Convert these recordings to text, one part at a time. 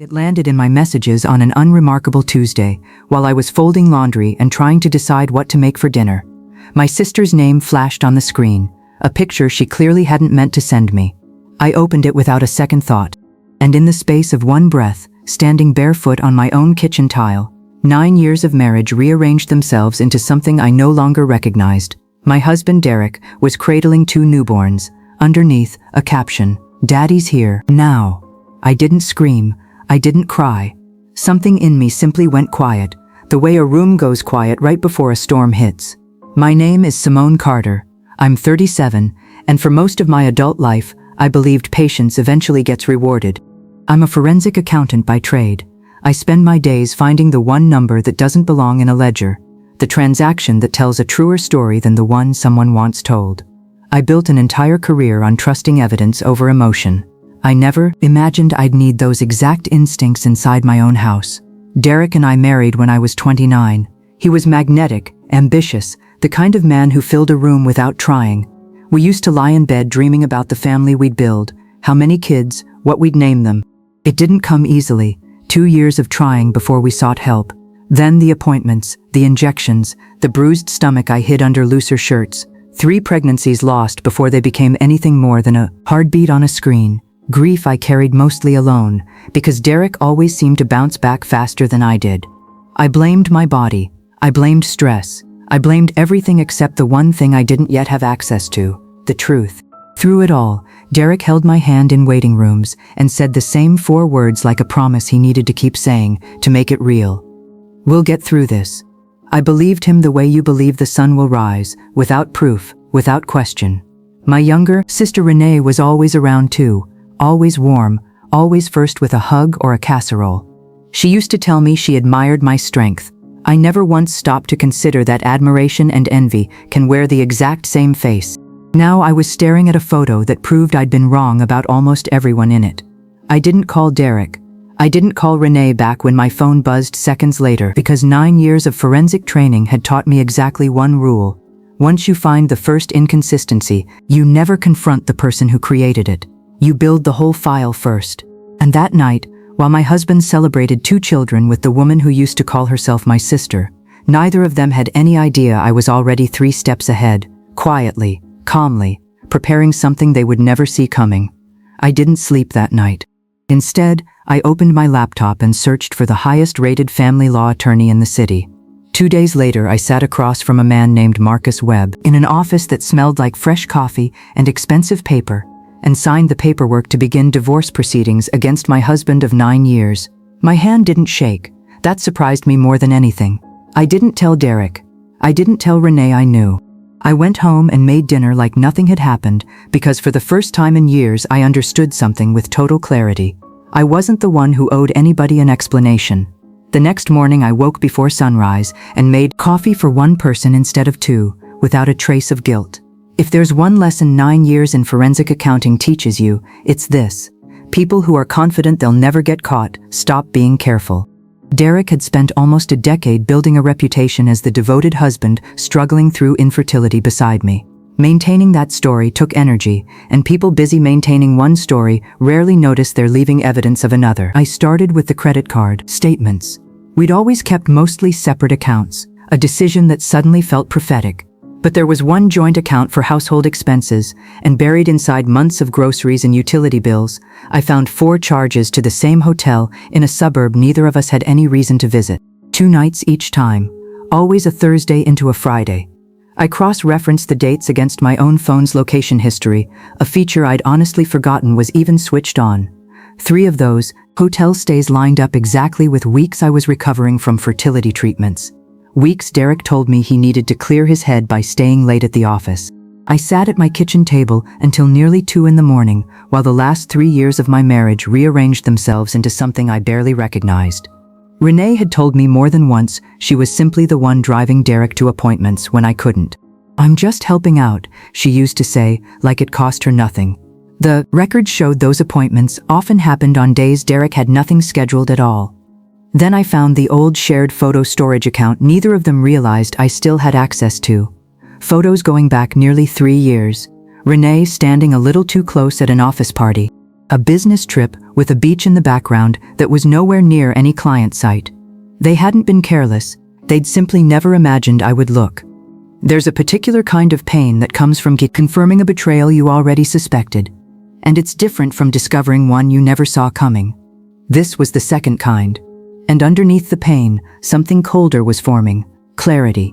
It landed in my messages on an unremarkable Tuesday, while I was folding laundry and trying to decide what to make for dinner. My sister's name flashed on the screen, a picture she clearly hadn't meant to send me. I opened it without a second thought, and in the space of one breath, standing barefoot on my own kitchen tile, 9 years of marriage rearranged themselves into something I no longer recognized. My husband Derek was cradling 2 newborns, underneath a caption, "Daddy's here, now." I didn't scream. I didn't cry. Something in me simply went quiet, the way a room goes quiet right before a storm hits. My name is Simone Carter. I'm 37, and for most of my adult life, I believed patience eventually gets rewarded. I'm a forensic accountant by trade. I spend my days finding the one number that doesn't belong in a ledger, the transaction that tells a truer story than the one someone once told. I built an entire career on trusting evidence over emotion. I never imagined I'd need those exact instincts inside my own house. Derek and I married when I was 29. He was magnetic, ambitious, the kind of man who filled a room without trying. We used to lie in bed dreaming about the family we'd build, how many kids, what we'd name them. It didn't come easily, 2 years of trying before we sought help. Then the appointments, the injections, the bruised stomach I hid under looser shirts, 3 pregnancies lost before they became anything more than a heartbeat on a screen. Grief I carried mostly alone, because Derek always seemed to bounce back faster than I did. I blamed my body. I blamed stress. I blamed everything except the one thing I didn't yet have access to, the truth. Through it all, Derek held my hand in waiting rooms and said the same 4 words like a promise he needed to keep saying to make it real. "We'll get through this." I believed him the way you believe the sun will rise, without proof, without question. My younger sister Renee was always around too. Always warm, always first with a hug or a casserole. She used to tell me she admired my strength. I never once stopped to consider that admiration and envy can wear the exact same face. Now I was staring at a photo that proved I'd been wrong about almost everyone in it. I didn't call Derek. I didn't call Renee back when my phone buzzed seconds later because 9 years of forensic training had taught me exactly one rule. Once you find the first inconsistency, you never confront the person who created it. You build the whole file first. And that night, while my husband celebrated 2 children with the woman who used to call herself my sister, neither of them had any idea I was already 3 steps ahead, quietly, calmly, preparing something they would never see coming. I didn't sleep that night. Instead, I opened my laptop and searched for the highest-rated family law attorney in the city. 2 days later, I sat across from a man named Marcus Webb in an office that smelled like fresh coffee and expensive paper, and signed the paperwork to begin divorce proceedings against my husband of 9 years. My hand didn't shake. That surprised me more than anything. I didn't tell Derek. I didn't tell Renee I knew. I went home and made dinner like nothing had happened because for the first time in years I understood something with total clarity. I wasn't the one who owed anybody an explanation. The next morning I woke before sunrise and made coffee for 1 person instead of 2, without a trace of guilt. If there's one lesson 9 years in forensic accounting teaches you, it's this. People who are confident they'll never get caught stop being careful. Derek had spent almost a decade building a reputation as the devoted husband struggling through infertility beside me. Maintaining that story took energy, and people busy maintaining one story rarely notice they're leaving evidence of another. I started with the credit card statements. We'd always kept mostly separate accounts, a decision that suddenly felt prophetic. But there was one joint account for household expenses, and buried inside months of groceries and utility bills, I found 4 charges to the same hotel in a suburb neither of us had any reason to visit. 2 nights each time, always a Thursday into a Friday. I cross-referenced the dates against my own phone's location history, a feature I'd honestly forgotten was even switched on. 3 of those hotel stays lined up exactly with weeks I was recovering from fertility treatments. Weeks Derek told me he needed to clear his head by staying late at the office. I sat at my kitchen table until nearly 2 in the morning, while the last 3 years of my marriage rearranged themselves into something I barely recognized. Renee had told me more than once she was simply the one driving Derek to appointments when I couldn't. "I'm just helping out," she used to say, like it cost her nothing. The records showed those appointments often happened on days Derek had nothing scheduled at all. Then I found the old shared photo storage account neither of them realized I still had access to. Photos going back nearly 3 years. Renee standing a little too close at an office party. A business trip with a beach in the background that was nowhere near any client site. They hadn't been careless, they'd simply never imagined I would look. There's a particular kind of pain that comes from confirming a betrayal you already suspected, and it's different from discovering one you never saw coming. This was the second kind, and underneath the pain, something colder was forming: clarity.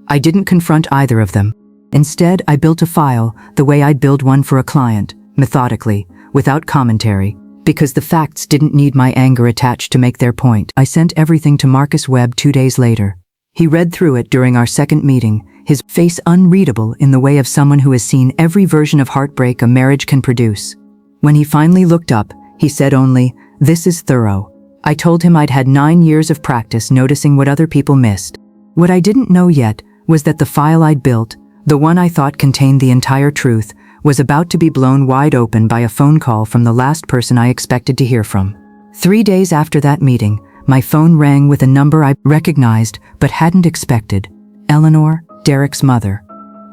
I didn't confront either of them. Instead, I built a file the way I'd build one for a client, methodically, without commentary, because the facts didn't need my anger attached to make their point. I sent everything to Marcus Webb 2 days later. He read through it during our second meeting, his face unreadable in the way of someone who has seen every version of heartbreak a marriage can produce. When he finally looked up, he said only, "This is thorough." I told him I'd had 9 years of practice noticing what other people missed. What I didn't know yet was that the file I'd built, the one I thought contained the entire truth, was about to be blown wide open by a phone call from the last person I expected to hear from. 3 days after that meeting, my phone rang with a number I recognized but hadn't expected. Eleanor, Derek's mother.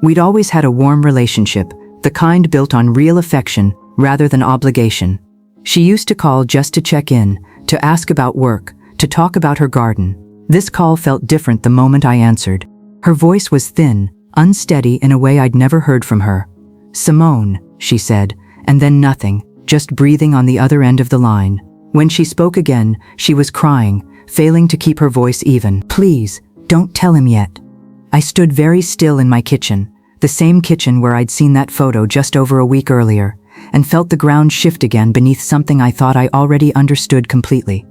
We'd always had a warm relationship, the kind built on real affection rather than obligation. She used to call just to check in, to ask about work, to talk about her garden. This call felt different the moment I answered. Her voice was thin, unsteady in a way I'd never heard from her. "Simone," she said, and then nothing, just breathing on the other end of the line. When she spoke again, she was crying, failing to keep her voice even. "Please, don't tell him yet." I stood very still in my kitchen, the same kitchen where I'd seen that photo just over a week earlier, and felt the ground shift again beneath something I thought I already understood completely.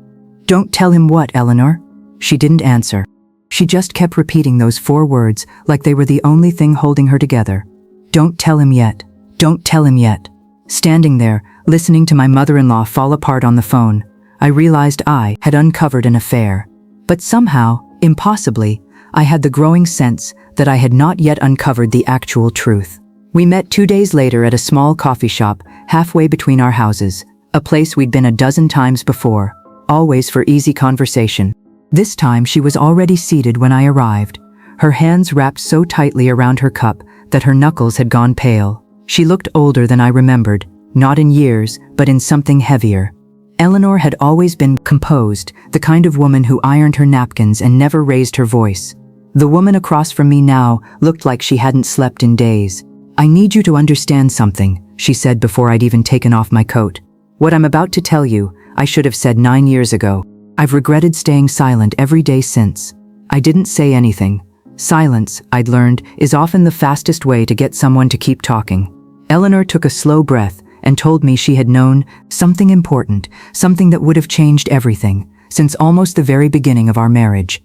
"Don't tell him what, Eleanor?" She didn't answer. She just kept repeating those 4 words like they were the only thing holding her together. "Don't tell him yet. Don't tell him yet." Standing there, listening to my mother-in-law fall apart on the phone, I realized I had uncovered an affair. But somehow, impossibly, I had the growing sense that I had not yet uncovered the actual truth. We met 2 days later at a small coffee shop halfway between our houses, a place we'd been a dozen times before, always for easy conversation. This time she was already seated when I arrived, her hands wrapped so tightly around her cup that her knuckles had gone pale. She looked older than I remembered, not in years, but in something heavier. Eleanor had always been composed, the kind of woman who ironed her napkins and never raised her voice. The woman across from me now looked like she hadn't slept in days. "I need you to understand something," she said before I'd even taken off my coat. "What I'm about to tell you, I should have said 9 years ago. I've regretted staying silent every day since." I didn't say anything. Silence, I'd learned, is often the fastest way to get someone to keep talking. Eleanor took a slow breath and told me she had known something important, something that would have changed everything, since almost the very beginning of our marriage.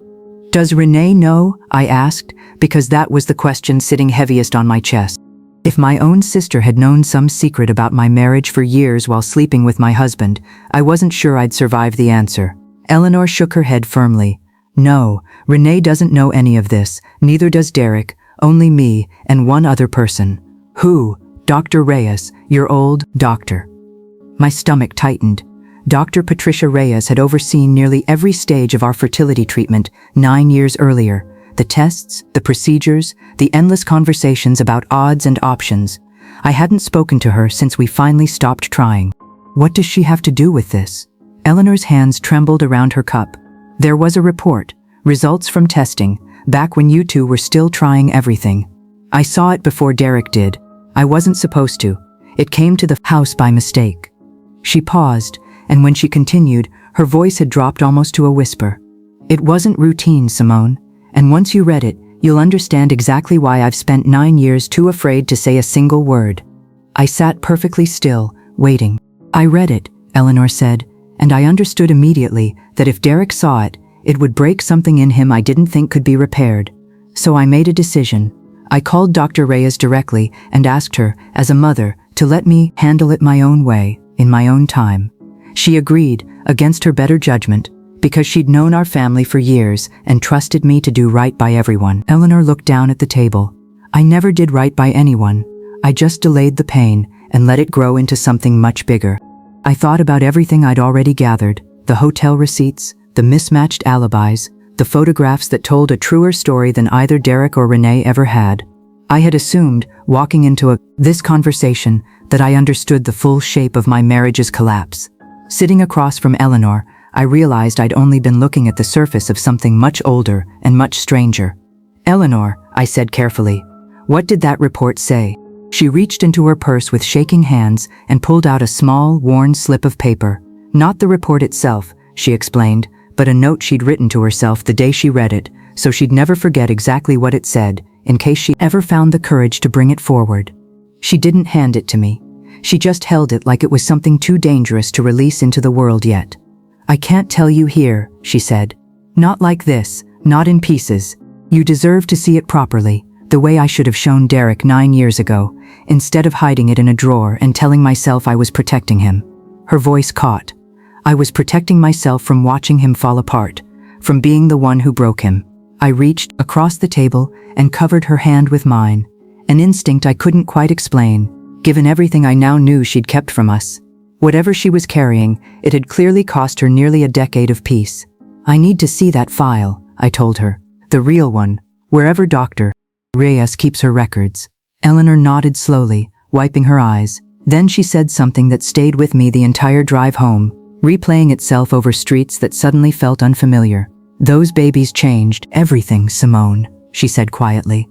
"Does Renee know?" I asked, because that was the question sitting heaviest on my chest. If my own sister had known some secret about my marriage for years while sleeping with my husband, I wasn't sure I'd survive the answer. Eleanor shook her head firmly. "No, Renee doesn't know any of this, neither does Derek, only me and one other person." "Who?" "Dr. Reyes, your old doctor." My stomach tightened. Dr. Patricia Reyes had overseen nearly every stage of our fertility treatment 9 years earlier. The tests, the procedures, the endless conversations about odds and options. I hadn't spoken to her since we finally stopped trying. What does she have to do with this? Eleanor's hands trembled around her cup. There was a report, results from testing, back when you two were still trying everything. I saw it before Derek did. I wasn't supposed to. It came to the house by mistake. She paused, and when she continued, her voice had dropped almost to a whisper. "It wasn't routine, Simone, and once you read it, you'll understand exactly why I've spent 9 years too afraid to say a single word." I sat perfectly still, waiting. "I read it," Eleanor said, "and I understood immediately that if Derek saw it, it would break something in him I didn't think could be repaired. So I made a decision. I called Dr. Reyes directly and asked her, as a mother, to let me handle it my own way, in my own time. She agreed, against her better judgment, because she'd known our family for years and trusted me to do right by everyone." Eleanor looked down at the table. "I never did right by anyone. I just delayed the pain and let it grow into something much bigger. I thought about everything I'd already gathered, the hotel receipts, the mismatched alibis, the photographs that told a truer story than either Derek or Renee ever had. I had assumed, walking into this conversation, that I understood the full shape of my marriage's collapse. Sitting across from Eleanor, I realized I'd only been looking at the surface of something much older and much stranger. "Eleanor," I said carefully, "what did that report say?" She reached into her purse with shaking hands and pulled out a small, worn slip of paper. "Not the report itself," she explained, "but a note she'd written to herself the day she read it, so she'd never forget exactly what it said, in case she ever found the courage to bring it forward." She didn't hand it to me. She just held it like it was something too dangerous to release into the world yet. "I can't tell you here," she said. "Not like this, not in pieces. You deserve to see it properly, the way I should have shown Derek 9 years ago, instead of hiding it in a drawer and telling myself I was protecting him." Her voice caught. I was protecting myself from watching him fall apart, from being the one who broke him. I reached across the table and covered her hand with mine, an instinct I couldn't quite explain, given everything I now knew she'd kept from us. Whatever she was carrying, it had clearly cost her nearly a decade of peace. "I need to see that file," I told her. "The real one, wherever Dr. Reyes keeps her records." Eleanor nodded slowly, wiping her eyes. Then she said something that stayed with me the entire drive home, replaying itself over streets that suddenly felt unfamiliar. "Those babies changed everything, Simone," she said quietly.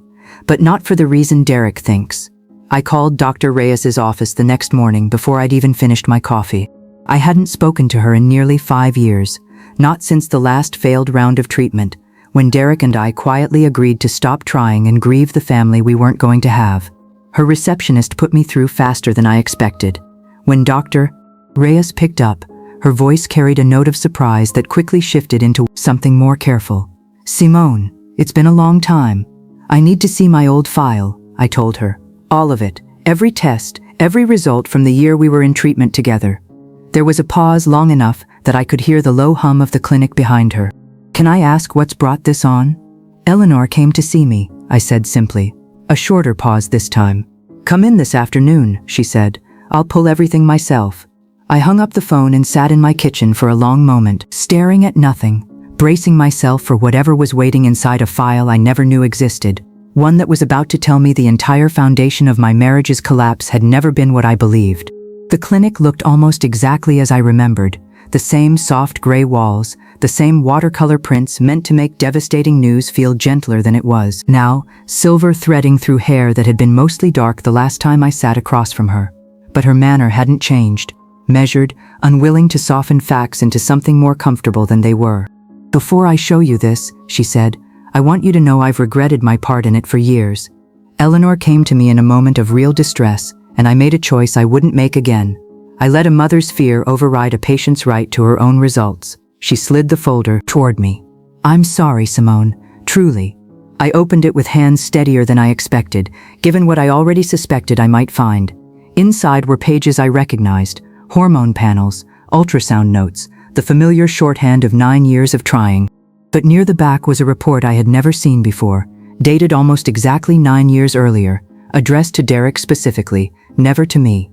"But not for the reason Derek thinks." I called Dr. Reyes's office the next morning before I'd even finished my coffee. I hadn't spoken to her in nearly 5 years, not since the last failed round of treatment, when Derek and I quietly agreed to stop trying and grieve the family we weren't going to have. Her receptionist put me through faster than I expected. When Dr. Reyes picked up, her voice carried a note of surprise that quickly shifted into something more careful. "Simone, it's been a long time. I need to see my old file," I told her. "All of it, every test, every result from the year we were in treatment together." There was a pause long enough that I could hear the low hum of the clinic behind her. "Can I ask what's brought this on?" "Eleanor came to see me," I said simply. A shorter pause this time. "Come in this afternoon," she said. "I'll pull everything myself." I hung up the phone and sat in my kitchen for a long moment, staring at nothing, bracing myself for whatever was waiting inside a file I never knew existed. One that was about to tell me the entire foundation of my marriage's collapse had never been what I believed. The clinic looked almost exactly as I remembered. The same soft gray walls, the same watercolor prints meant to make devastating news feel gentler than it was. Now, silver threading through hair that had been mostly dark the last time I sat across from her. But her manner hadn't changed. Measured, unwilling to soften facts into something more comfortable than they were. "Before I show you this," she said, "I want you to know I've regretted my part in it for years." Eleanor came to me in a moment of real distress, and I made a choice I wouldn't make again. I let a mother's fear override a patient's right to her own results. She slid the folder toward me. "I'm sorry, Simone, truly." I opened it with hands steadier than I expected, given what I already suspected I might find. Inside were pages I recognized, hormone panels, ultrasound notes, the familiar shorthand of 9 years of trying. But near the back was a report I had never seen before, dated almost exactly 9 years earlier, addressed to Derek specifically, never to me.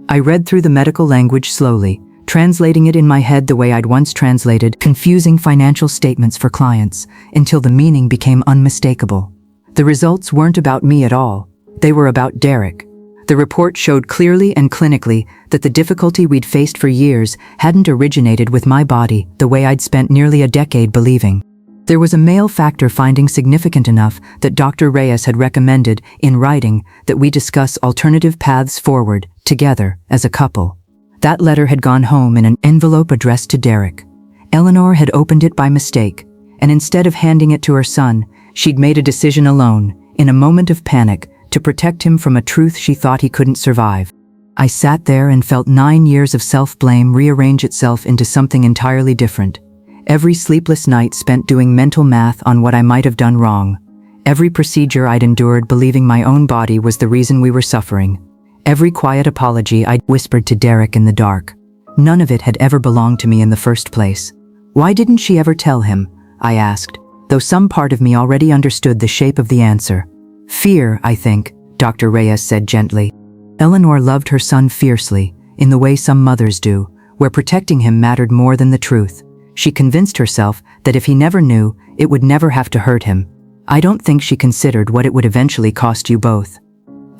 I read through the medical language slowly, translating it in my head the way I'd once translated confusing financial statements for clients, until the meaning became unmistakable. The results weren't about me at all. They were about Derek. The report showed clearly and clinically that the difficulty we'd faced for years hadn't originated with my body the way I'd spent nearly a decade believing. There was a male factor finding significant enough that Dr. Reyes had recommended, in writing, that we discuss alternative paths forward, together, as a couple. That letter had gone home in an envelope addressed to Derek. Eleanor had opened it by mistake, and instead of handing it to her son, she'd made a decision alone, in a moment of panic, to protect him from a truth she thought he couldn't survive. I sat there and felt 9 years of self-blame rearrange itself into something entirely different. Every sleepless night spent doing mental math on what I might have done wrong. Every procedure I'd endured believing my own body was the reason we were suffering. Every quiet apology I'd whispered to Derek in the dark. None of it had ever belonged to me in the first place. Why didn't she ever tell him? I asked, though some part of me already understood the shape of the answer. "Fear, I think," Dr. Reyes said gently. Eleanor loved her son fiercely, in the way some mothers do, where protecting him mattered more than the truth. She convinced herself that if he never knew, it would never have to hurt him. I don't think she considered what it would eventually cost you both.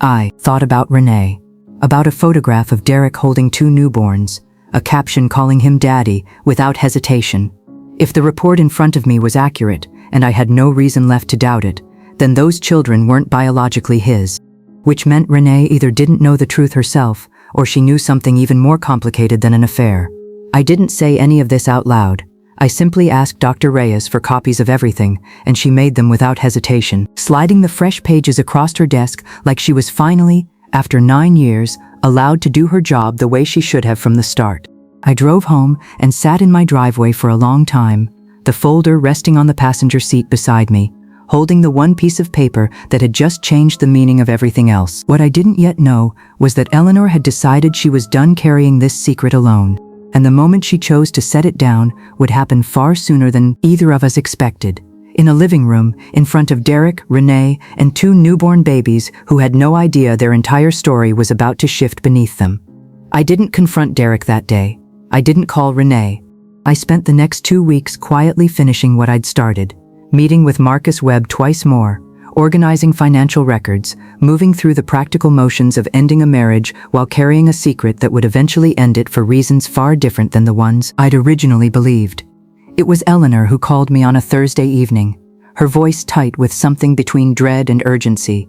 I thought about Renee, about a photograph of Derek holding 2 newborns, a caption calling him Daddy, without hesitation. If the report in front of me was accurate, and I had no reason left to doubt it, then those children weren't biologically his. Which meant Renee either didn't know the truth herself, or she knew something even more complicated than an affair. I didn't say any of this out loud. I simply asked Dr. Reyes for copies of everything, and she made them without hesitation, sliding the fresh pages across her desk like she was finally, after 9 years, allowed to do her job the way she should have from the start. I drove home and sat in my driveway for a long time, the folder resting on the passenger seat beside me, holding the one piece of paper that had just changed the meaning of everything else. What I didn't yet know was that Eleanor had decided she was done carrying this secret alone, and the moment she chose to set it down would happen far sooner than either of us expected. In a living room, in front of Derek, Renee, and 2 newborn babies who had no idea their entire story was about to shift beneath them. I didn't confront Derek that day. I didn't call Renee. I spent the next 2 weeks quietly finishing what I'd started, meeting with Marcus Webb twice more, organizing financial records, moving through the practical motions of ending a marriage while carrying a secret that would eventually end it for reasons far different than the ones I'd originally believed. It was Eleanor who called me on a Thursday evening, her voice tight with something between dread and urgency.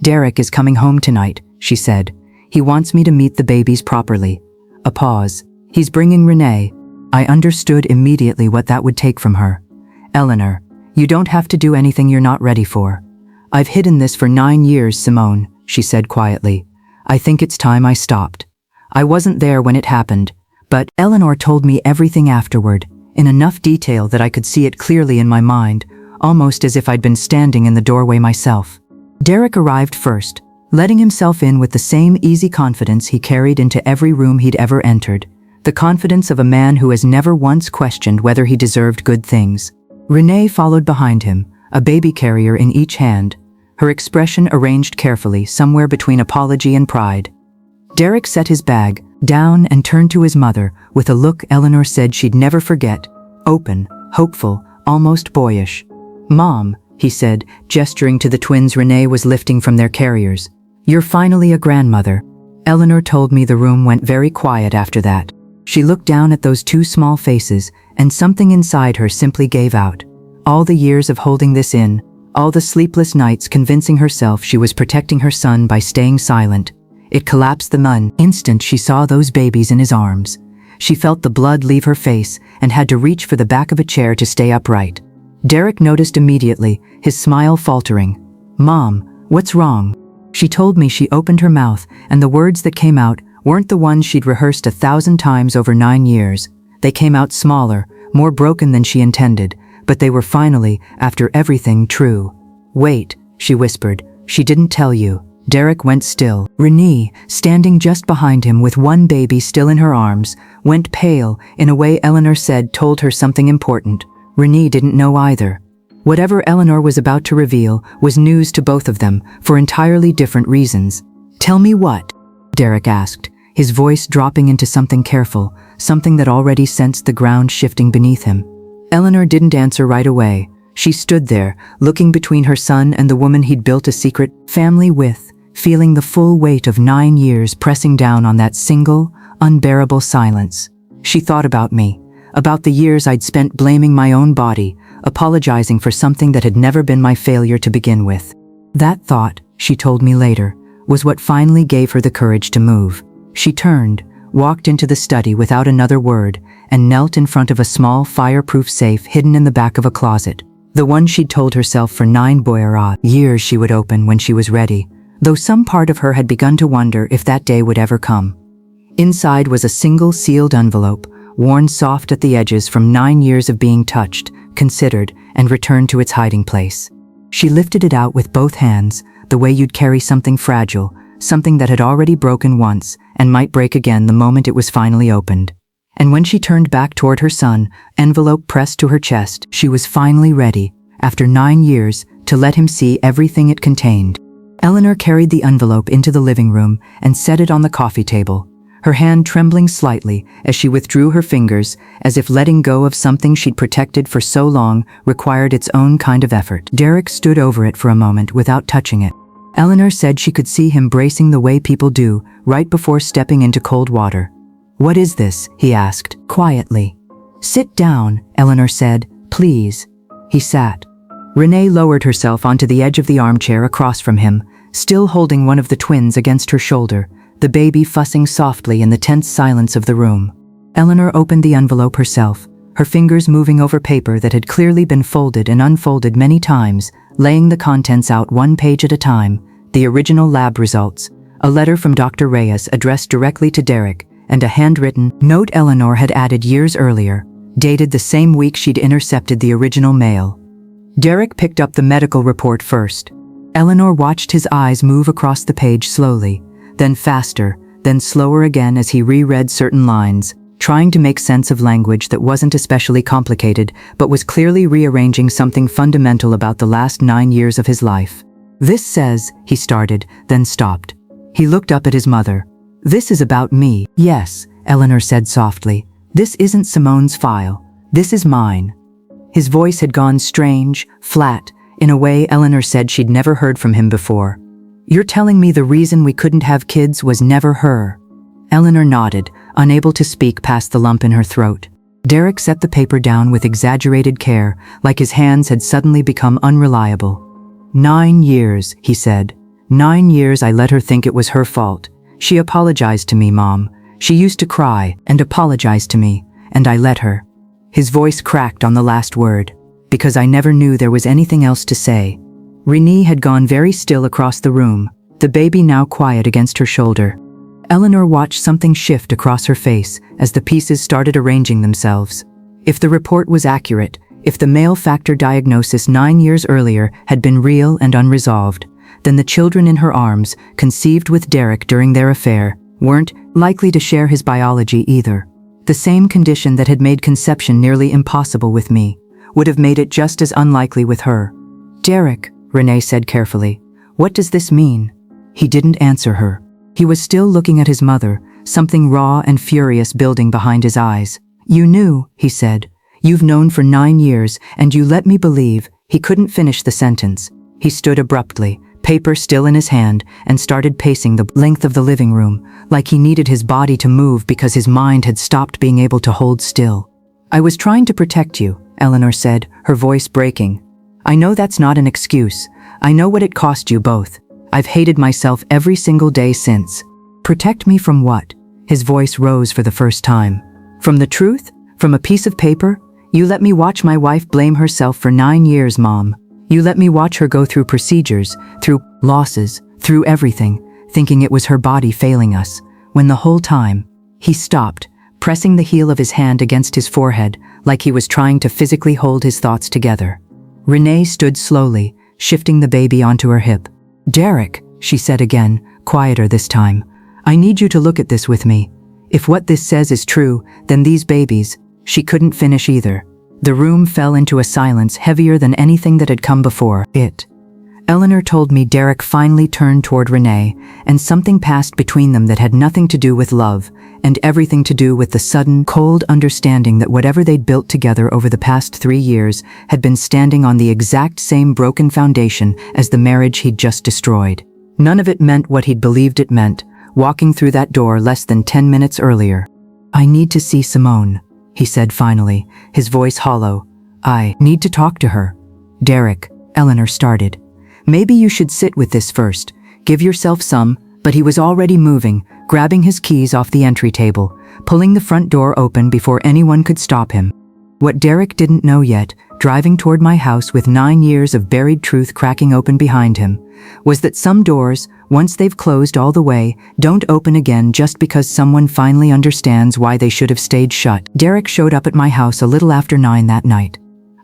"Derek is coming home tonight," she said. "He wants me to meet the babies properly." A pause. "He's bringing Renee." I understood immediately what that would take from her. "Eleanor, you don't have to do anything you're not ready for. I've hidden this for 9 years, Simone," she said quietly. "I think it's time I stopped. I wasn't there when it happened, but Eleanor told me everything afterward, in enough detail that I could see it clearly in my mind, almost as if I'd been standing in the doorway myself. Derek arrived first, letting himself in with the same easy confidence he carried into every room he'd ever entered, the confidence of a man who has never once questioned whether he deserved good things. Renee followed behind him, a baby carrier in each hand, her expression arranged carefully somewhere between apology and pride. Derek set his bag down and turned to his mother with a look Eleanor said she'd never forget, open, hopeful, almost boyish. "Mom," he said, gesturing to the twins Renee was lifting from their carriers. "You're finally a grandmother." Eleanor told me the room went very quiet after that. She looked down at those 2 small faces, and something inside her simply gave out. All the years of holding this in, all the sleepless nights convincing herself she was protecting her son by staying silent. It collapsed the instant she saw those babies in his arms. She felt the blood leave her face and had to reach for the back of a chair to stay upright. Derek noticed immediately, his smile faltering. "Mom, what's wrong?" She told me she opened her mouth, and the words that came out weren't the ones she'd rehearsed 1,000 times over 9 years. They came out smaller, more broken than she intended, but they were finally, after everything, true. "Wait," she whispered. "She didn't tell you." Derek went still. Renee, standing just behind him with one baby still in her arms, went pale in a way Eleanor said told her something important. Renee didn't know either. Whatever Eleanor was about to reveal was news to both of them, for entirely different reasons. "Tell me what?" Derek asked, his voice dropping into something careful, something that already sensed the ground shifting beneath him. Eleanor didn't answer right away. She stood there, looking between her son and the woman he'd built a secret family with, feeling the full weight of 9 years pressing down on that single, unbearable silence. She thought about me, about the years I'd spent blaming my own body, apologizing for something that had never been my failure to begin with. That thought, she told me later, was what finally gave her the courage to move. She turned, walked into the study without another word, and knelt in front of a small fireproof safe hidden in the back of a closet. The one she'd told herself for 9 years she would open when she was ready, though some part of her had begun to wonder if that day would ever come. Inside was a single sealed envelope, worn soft at the edges from 9 years of being touched, considered, and returned to its hiding place. She lifted it out with both hands, the way you'd carry something fragile, something that had already broken once and might break again the moment it was finally opened. And when she turned back toward her son, envelope pressed to her chest, she was finally ready, after 9 years, to let him see everything it contained. Eleanor carried the envelope into the living room and set it on the coffee table, her hand trembling slightly as she withdrew her fingers, as if letting go of something she'd protected for so long required its own kind of effort. Derek stood over it for a moment without touching it. Eleanor said she could see him bracing the way people do right before stepping into cold water. "What is this?" he asked, quietly. "Sit down," Eleanor said, "please." He sat. Renee lowered herself onto the edge of the armchair across from him, still holding one of the twins against her shoulder, the baby fussing softly in the tense silence of the room. Eleanor opened the envelope herself, her fingers moving over paper that had clearly been folded and unfolded many times, laying the contents out one page at a time, the original lab results, a letter from Dr. Reyes addressed directly to Derek, and a handwritten note Eleanor had added years earlier, dated the same week she'd intercepted the original mail. Derek picked up the medical report first. Eleanor watched his eyes move across the page slowly, then faster, then slower again as he reread certain lines, trying to make sense of language that wasn't especially complicated, but was clearly rearranging something fundamental about the last 9 years of his life. "This says," he started, then stopped. He looked up at his mother. "This is about me." "Yes," Eleanor said softly. "This isn't Simone's file. This is mine." His voice had gone strange, flat, in a way Eleanor said she'd never heard from him before. "You're telling me the reason we couldn't have kids was never her?" Eleanor nodded, unable to speak past the lump in her throat. Derek set the paper down with exaggerated care, like his hands had suddenly become unreliable. 9 years, he said. 9 years I let her think it was her fault. She apologized to me, Mom. She used to cry and apologize to me, and I let her. His voice cracked on the last word, because I never knew there was anything else to say. Renee had gone very still across the room, the baby now quiet against her shoulder. Eleanor watched something shift across her face as the pieces started arranging themselves. If the report was accurate, if the male factor diagnosis 9 years earlier had been real and unresolved, then the children in her arms, conceived with Derek during their affair, weren't likely to share his biology either. The same condition that had made conception nearly impossible with me would have made it just as unlikely with her. "Derek," Renee said carefully, "what does this mean?" He didn't answer her. He was still looking at his mother, something raw and furious building behind his eyes. "You knew," he said. "You've known for 9 years, and you let me believe." He couldn't finish the sentence. He stood abruptly, paper still in his hand, and started pacing the length of the living room, like he needed his body to move because his mind had stopped being able to hold still. "I was trying to protect you," Eleanor said, her voice breaking. "I know that's not an excuse. I know what it cost you both. I've hated myself every single day since." "Protect me from what?" His voice rose for the first time. "From the truth? From a piece of paper? You let me watch my wife blame herself for 9 years, Mom. You let me watch her go through procedures, through losses, through everything, thinking it was her body failing us, when the whole time..." He stopped, pressing the heel of his hand against his forehead, like he was trying to physically hold his thoughts together. Renee stood slowly, shifting the baby onto her hip. "Derek," she said again, quieter this time, "I need you to look at this with me. If what this says is true, then these babies..." She couldn't finish either. The room fell into a silence heavier than anything that had come before it. Eleanor told me Derek finally turned toward Renee, and something passed between them that had nothing to do with love, and everything to do with the sudden, cold understanding that whatever they'd built together over the past 3 years had been standing on the exact same broken foundation as the marriage he'd just destroyed. None of it meant what he'd believed it meant, walking through that door less than 10 minutes earlier. "I need to see Simone," he said finally, his voice hollow. "I need to talk to her." "Derek," Eleanor started. "Maybe you should sit with this first. Give yourself some," but he was already moving, grabbing his keys off the entry table, pulling the front door open before anyone could stop him. What Derek didn't know yet, driving toward my house with 9 years of buried truth cracking open behind him, was that some doors, once they've closed all the way, don't open again just because someone finally understands why they should have stayed shut. Derek showed up at my house a little after 9 that night.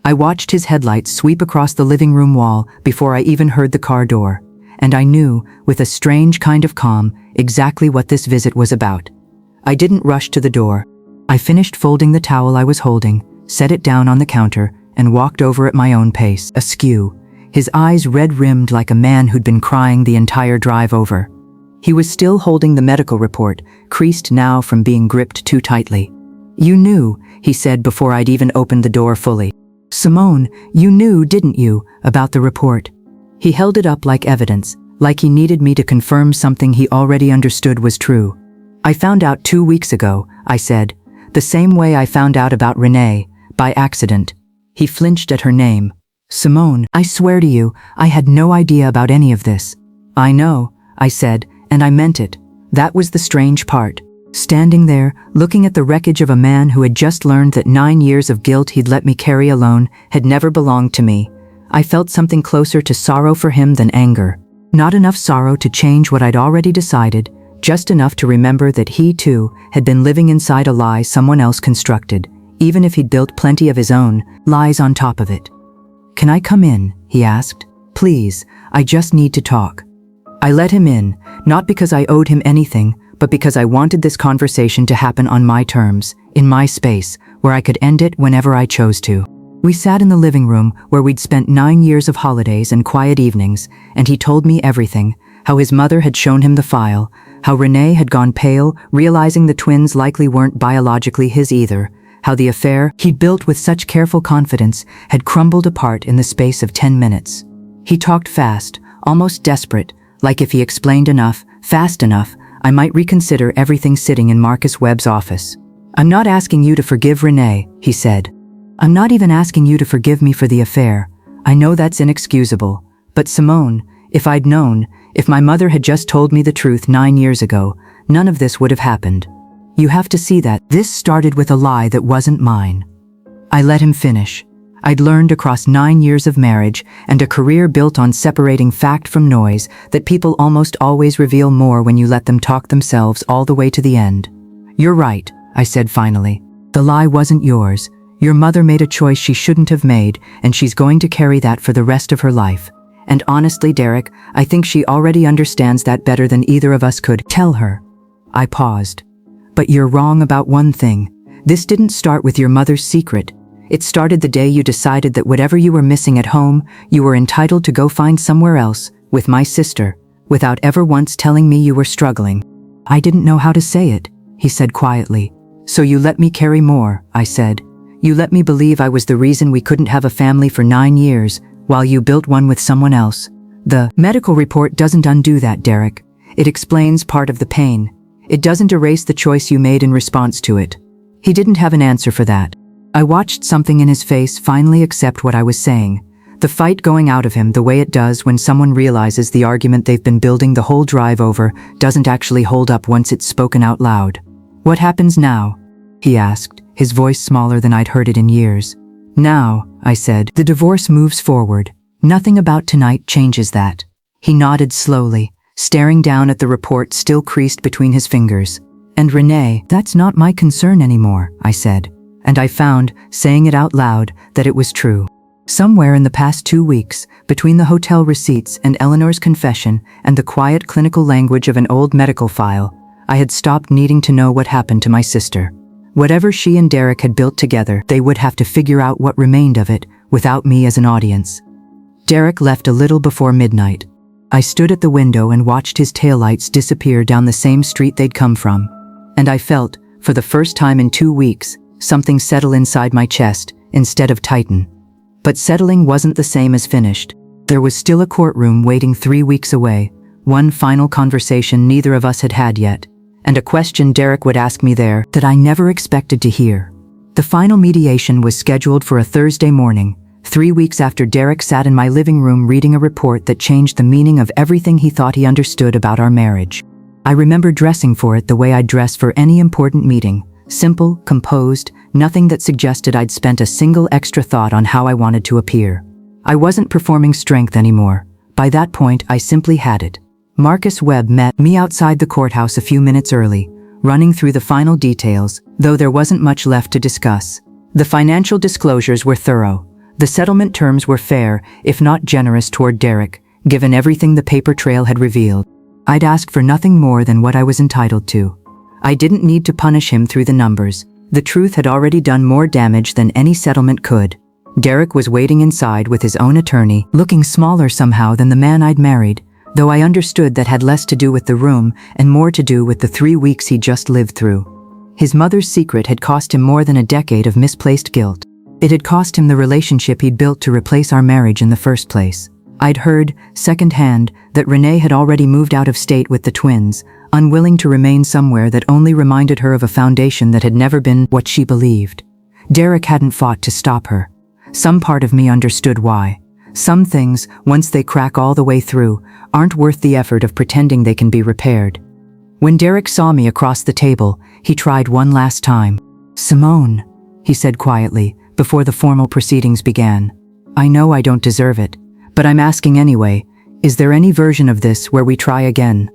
I watched his headlights sweep across the living room wall before I even heard the car door, and I knew, with a strange kind of calm, exactly what this visit was about. I didn't rush to the door. I finished folding the towel I was holding, set it down on the counter, and walked over at my own pace, askew, his eyes red-rimmed like a man who'd been crying the entire drive over. He was still holding the medical report, creased now from being gripped too tightly. "You knew," he said before I'd even opened the door fully. "Simone, you knew, didn't you, about the report?" He held it up like evidence, like he needed me to confirm something he already understood was true. I found out 2 weeks ago, I said. The same way I found out about Renee, by accident. He flinched at her name. Simone, I swear to you, I had no idea about any of this. I know, I said, and I meant it. That was the strange part. Standing there, looking at the wreckage of a man who had just learned that 9 years of guilt he'd let me carry alone had never belonged to me. I felt something closer to sorrow for him than anger. Not enough sorrow to change what I'd already decided, just enough to remember that he, too, had been living inside a lie someone else constructed, even if he'd built plenty of his own lies on top of it. "Can I come in?" he asked. "Please, I just need to talk." I let him in, not because I owed him anything, but because I wanted this conversation to happen on my terms, in my space, where I could end it whenever I chose to. We sat in the living room where we'd spent 9 years of holidays and quiet evenings, and he told me everything, how his mother had shown him the file, how Renee had gone pale, realizing the twins likely weren't biologically his either, how the affair he'd built with such careful confidence had crumbled apart in the space of 10 minutes. He talked fast, almost desperate, like if he explained enough, fast enough, I might reconsider everything sitting in Marcus Webb's office. "I'm not asking you to forgive Renee," he said. "I'm not even asking you to forgive me for the affair. I know that's inexcusable. But Simone, if I'd known, if my mother had just told me the truth 9 years ago, none of this would have happened. You have to see that this started with a lie that wasn't mine." I let him finish. I'd learned across 9 years of marriage and a career built on separating fact from noise that people almost always reveal more when you let them talk themselves all the way to the end. "You're right," I said finally. "The lie wasn't yours. Your mother made a choice she shouldn't have made, and she's going to carry that for the rest of her life. And honestly, Derek, I think she already understands that better than either of us could tell her." I paused. "But you're wrong about one thing. This didn't start with your mother's secret. It started the day you decided that whatever you were missing at home, you were entitled to go find somewhere else, with my sister, without ever once telling me you were struggling." "I didn't know how to say it," he said quietly. "So you let me carry more," I said. "You let me believe I was the reason we couldn't have a family for 9 years, while you built one with someone else. The medical report doesn't undo that, Derek. It explains part of the pain. It doesn't erase the choice you made in response to it." He didn't have an answer for that. I watched something in his face finally accept what I was saying, the fight going out of him the way it does when someone realizes the argument they've been building the whole drive over doesn't actually hold up once it's spoken out loud. "What happens now?" he asked, his voice smaller than I'd heard it in years. "Now," I said, "the divorce moves forward. Nothing about tonight changes that." He nodded slowly, staring down at the report still creased between his fingers. "And Renee, that's not my concern anymore," I said. And I found, saying it out loud, that it was true. Somewhere in the past 2 weeks, between the hotel receipts and Eleanor's confession and the quiet clinical language of an old medical file, I had stopped needing to know what happened to my sister. Whatever she and Derek had built together, they would have to figure out what remained of it, without me as an audience. Derek left a little before midnight. I stood at the window and watched his taillights disappear down the same street they'd come from. And I felt, for the first time in 2 weeks, something settle inside my chest, instead of tighten. But settling wasn't the same as finished. There was still a courtroom waiting 3 weeks away, one final conversation neither of us had had yet, and a question Derek would ask me there that I never expected to hear. The final mediation was scheduled for a Thursday morning, 3 weeks after Derek sat in my living room reading a report that changed the meaning of everything he thought he understood about our marriage. I remember dressing for it the way I'd dress for any important meeting. Simple, composed, nothing that suggested I'd spent a single extra thought on how I wanted to appear. I wasn't performing strength anymore. By that point, I simply had it. Marcus Webb met me outside the courthouse a few minutes early, running through the final details, though there wasn't much left to discuss. The financial disclosures were thorough. The settlement terms were fair, if not generous toward Derek, given everything the paper trail had revealed. I'd asked for nothing more than what I was entitled to. I didn't need to punish him through the numbers. The truth had already done more damage than any settlement could. Derek was waiting inside with his own attorney, looking smaller somehow than the man I'd married, though I understood that had less to do with the room and more to do with the 3 weeks he'd just lived through. His mother's secret had cost him more than a decade of misplaced guilt. It had cost him the relationship he'd built to replace our marriage in the first place. I'd heard, secondhand, that Renee had already moved out of state with the twins, unwilling to remain somewhere that only reminded her of a foundation that had never been what she believed. Derek hadn't fought to stop her. Some part of me understood why. Some things, once they crack all the way through, aren't worth the effort of pretending they can be repaired. When Derek saw me across the table, he tried one last time. "Simone," he said quietly, before the formal proceedings began. "I know I don't deserve it, but I'm asking anyway, is there any version of this where we try again?"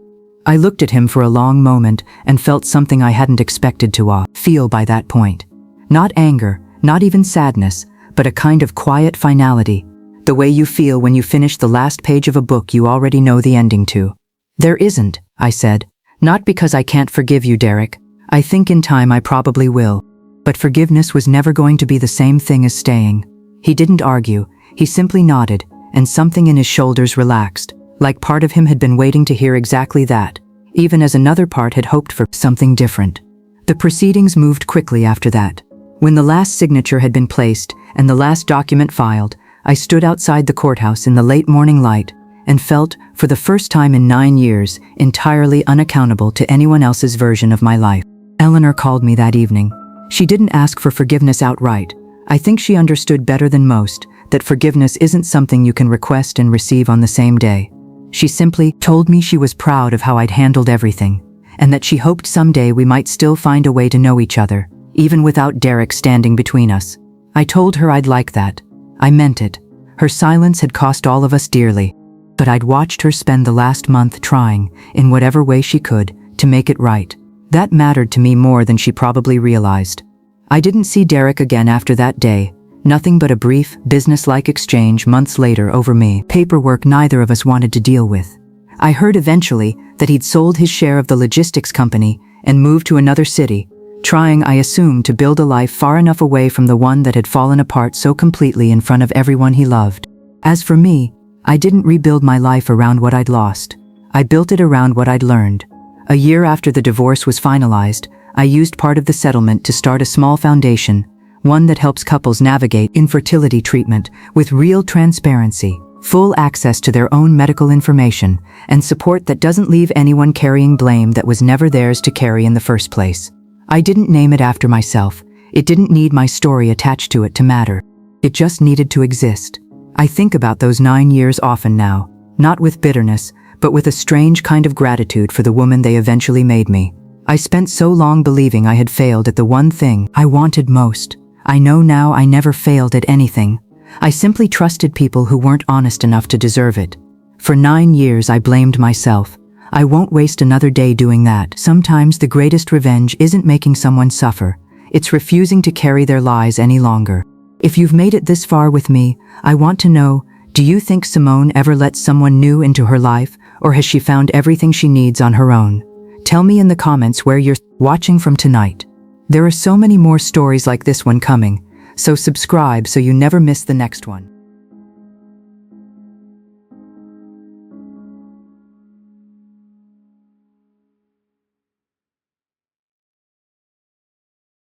I looked at him for a long moment and felt something I hadn't expected to feel by that point. Not anger, not even sadness, but a kind of quiet finality. The way you feel when you finish the last page of a book you already know the ending to. "There isn't," I said. "Not because I can't forgive you, Derek. I think in time I probably will. But forgiveness was never going to be the same thing as staying." He didn't argue, he simply nodded, and something in his shoulders relaxed, like part of him had been waiting to hear exactly that, even as another part had hoped for something different. The proceedings moved quickly after that. When the last signature had been placed and the last document filed, I stood outside the courthouse in the late morning light and felt, for the first time in 9 years, entirely unaccountable to anyone else's version of my life. Eleanor called me that evening. She didn't ask for forgiveness outright. I think she understood better than most that forgiveness isn't something you can request and receive on the same day. She simply told me she was proud of how I'd handled everything, and that she hoped someday we might still find a way to know each other, even without Derek standing between us. I told her I'd like that. I meant it. Her silence had cost all of us dearly, but I'd watched her spend the last month trying, in whatever way she could, to make it right. That mattered to me more than she probably realized. I didn't see Derek again after that day, nothing but a brief, business-like exchange months later over paperwork neither of us wanted to deal with. I heard eventually that he'd sold his share of the logistics company and moved to another city, trying, I assumed, to build a life far enough away from the one that had fallen apart so completely in front of everyone he loved. As for me, I didn't rebuild my life around what I'd lost. I built it around what I'd learned. A year after the divorce was finalized, I used part of the settlement to start a small foundation, one that helps couples navigate infertility treatment with real transparency, full access to their own medical information, and support that doesn't leave anyone carrying blame that was never theirs to carry in the first place. I didn't name it after myself. It didn't need my story attached to it to matter. It just needed to exist. I think about those 9 years often now, not with bitterness, but with a strange kind of gratitude for the woman they eventually made me. I spent so long believing I had failed at the one thing I wanted most. I know now I never failed at anything. I simply trusted people who weren't honest enough to deserve it. For 9 years I blamed myself. I won't waste another day doing that. Sometimes the greatest revenge isn't making someone suffer. It's refusing to carry their lies any longer. If you've made it this far with me, I want to know, do you think Simone ever let someone new into her life, or has she found everything she needs on her own? Tell me in the comments where you're watching from tonight. There are so many more stories like this one coming, so subscribe so you never miss the next one.